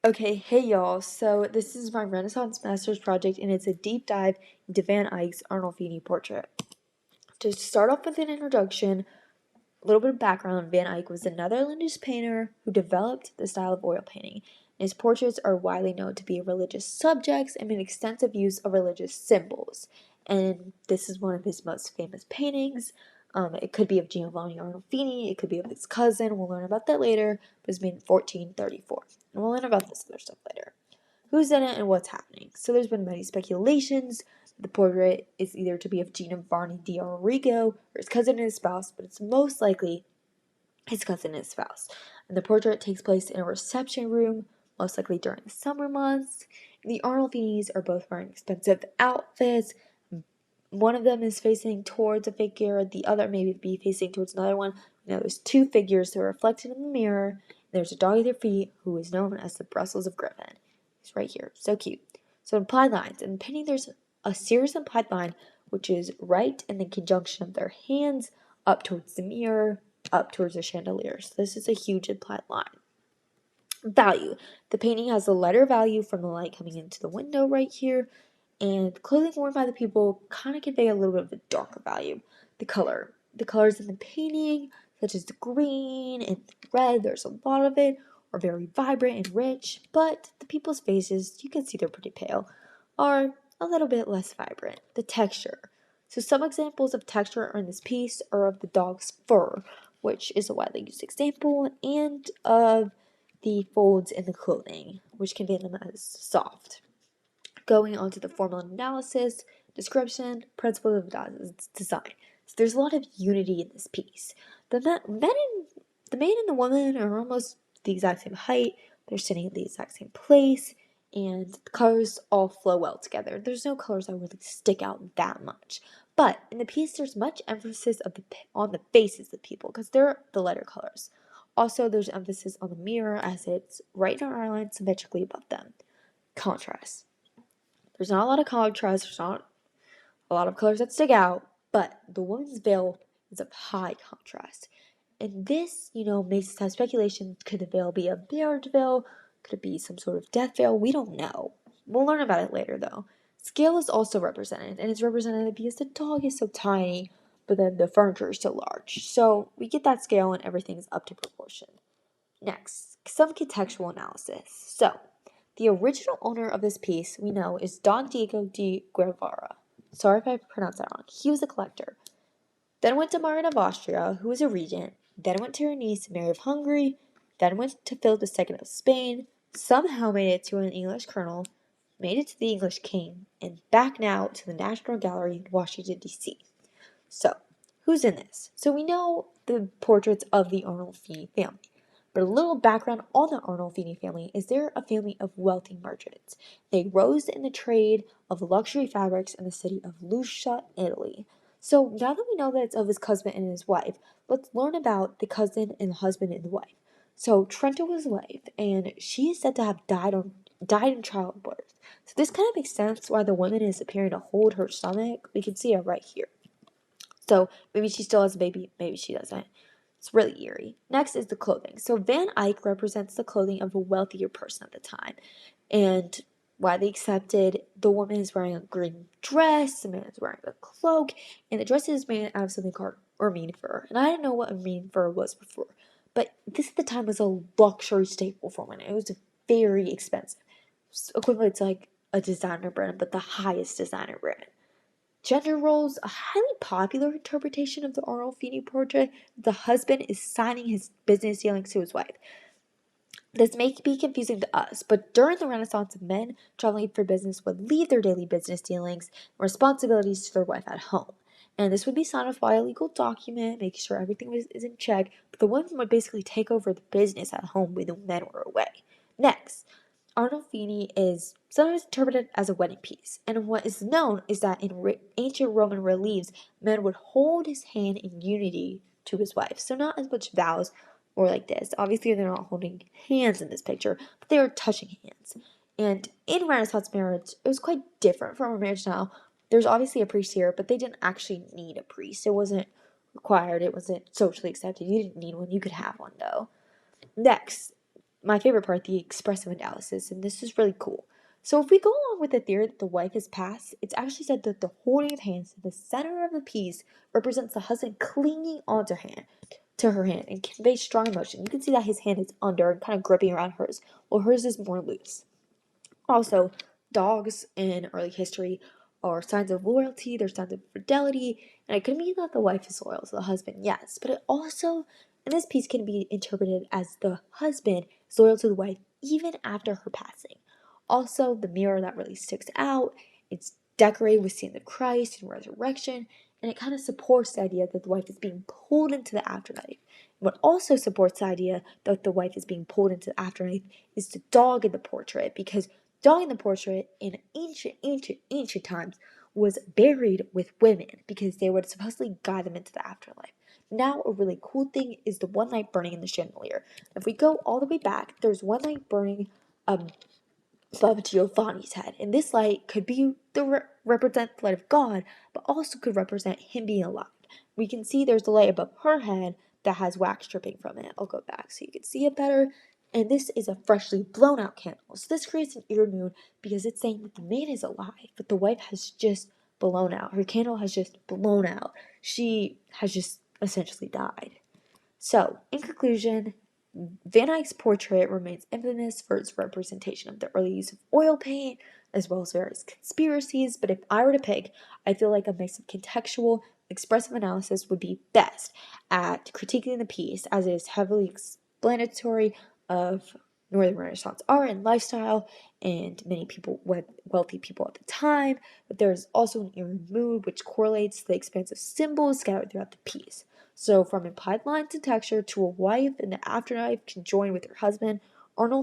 Okay, hey y'all. So this is my Renaissance Masters project and it's a deep dive into Van Eyck's Arnolfini portrait. To start off with an introduction, a little bit of background, Van Eyck was a Netherlandish painter who developed the style of oil painting. His portraits are widely known to be religious subjects and made extensive use of religious symbols. And this is one of his most famous paintings. It could be of Giovanni Arnolfini, it could be of his cousin, we'll learn about that later, but it was made in 1434. And we'll learn about this other stuff later. Who's in it and what's happening? So there's been many speculations. The portrait is either to be of Giovanni di Arrigo or his cousin and his spouse, but it's most likely his cousin and his spouse. And the portrait takes place in a reception room, most likely during the summer months. And the Arnolfinis are both wearing expensive outfits. One of them is facing towards a figure, the other may be facing towards another one. Now there's two figures that are reflected in the mirror. There's a dog at their feet who is known as the Brussels of Griffin. He's right here, so cute. So implied lines. In painting there's a serious implied line which is right in the conjunction of their hands up towards the mirror, up towards the chandelier. So this is a huge implied line. Value. The painting has a lighter value from the light coming into the window right here, and clothing worn by the people kind of convey a little bit of a darker value. The color. The colors in the painting, such as the green and red, there's a lot of it, are very vibrant and rich, but the people's faces, you can see they're pretty pale, are a little bit less vibrant. The texture. So some examples of texture in this piece are of the dog's fur, which is a widely used example, and of the folds in the clothing, which convey them as soft. Going on to the formal analysis, description, principles of design. So there's a lot of unity in this piece. The man and the woman are almost the exact same height. They're sitting at the exact same place, and the colors all flow well together. There's no colors that really stick out that much. But in the piece, there's much emphasis on the faces of people because they're the lighter colors. Also, there's emphasis on the mirror as it's right in our line symmetrically above them. Contrast. There's not a lot of contrast, there's not a lot of colors that stick out, but the woman's veil is of high contrast. And this, makes us have speculation. Could the veil be a marriage veil? Could it be some sort of death veil? We don't know. We'll learn about it later, though. Scale is also represented, and it's represented because the dog is so tiny, but then the furniture is so large. So we get that scale and everything's up to proportion. Next, some contextual analysis. So, the original owner of this piece we know is Don Diego de Guevara. Sorry if I pronounced that wrong. He was a collector. Then went to Margaret of Austria, who was a regent. Then went to her niece, Mary of Hungary. Then went to Philip II of Spain. Somehow made it to an English colonel. Made it to the English king. And back now to the National Gallery in Washington, D.C. So, who's in this? So we know the portraits of the Arnolfini family. But a little background on the Arnolfini family is they're a family of wealthy merchants. They rose in the trade of luxury fabrics in the city of Lucca, Italy. So now that we know that it's of his cousin and his wife, let's learn about the cousin and the husband and the wife. So Trenta was his wife, and she is said to have died in childbirth. So this kind of makes sense why the woman is appearing to hold her stomach. We can see it right here. So maybe she still has a baby, maybe she doesn't. It's really eerie. Next is the clothing. So Van Eyck represents the clothing of a wealthier person at the time. And widely accepted, the woman is wearing a green dress, the man is wearing a cloak, and the dress is made out of something called ermine fur. And I didn't know what ermine fur was before. But this at the time was a luxury staple for women. It was very expensive. It's equivalent to like a designer brand, but the highest designer brand. Gender roles, a highly popular interpretation of the Arnolfini portrait. The husband is signing his business dealings to his wife. This may be confusing to us, but during the Renaissance, men traveling for business would leave their daily business dealings and responsibilities to their wife at home. And this would be signed off by a legal document, making sure everything is in check, but the women would basically take over the business at home when the men were away. Next, Arnolfini is sometimes interpreted as a wedding piece, and what is known is that in ancient Roman reliefs, men would hold his hand in unity to his wife. So not as much vows or like this. Obviously, they're not holding hands in this picture, but they are touching hands. And in Renaissance marriage, it was quite different from our marriage now. There's obviously a priest here, but they didn't actually need a priest. It wasn't required. It wasn't socially accepted. You didn't need one. You could have one, though. Next, my favorite part, the expressive analysis, and this is really cool. So if we go along with the theory that the wife is past, it's actually said that the holding of hands in the center of the piece represents the husband clinging onto her hand and conveys strong emotion. You can see that his hand is under and kind of gripping around hers, while hers is more loose. Also, dogs in early history are signs of loyalty, they're signs of fidelity, and it could mean that the wife is loyal to the husband, yes, but it also, in this piece, can be interpreted as the husband is loyal to the wife even after her passing. Also, the mirror that really sticks out, it's decorated with scenes of Christ and resurrection, and it kind of supports the idea that the wife is being pulled into the afterlife. What also supports the idea that the wife is being pulled into the afterlife is the dog in the portrait, because dog in the portrait in ancient times was buried with women because they would supposedly guide them into the afterlife. Now, a really cool thing is the one light burning in the chandelier. If we go all the way back, there's one light burning above Giovanni's head, and this light could be represent the light of God, but also could represent him being alive. We can see there's the light above her head that has wax dripping from it. I'll go back so you can see it better. And this is a freshly blown out candle. So this creates an ear mood because it's saying that the man is alive, but the wife has just blown out. Her candle has just blown out. She has just essentially died. So, in conclusion, Van Eyck's portrait remains infamous for its representation of the early use of oil paint, as well as various conspiracies, but if I were to pick, I feel like a mix of contextual, expressive analysis would be best at critiquing the piece, as it is heavily explanatory of Northern Renaissance art and lifestyle, and many people, wealthy people at the time, but there is also an eerie mood which correlates to the expansive symbols scattered throughout the piece. So, from implied lines and texture to a wife in the afterlife conjoined with her husband, Arnold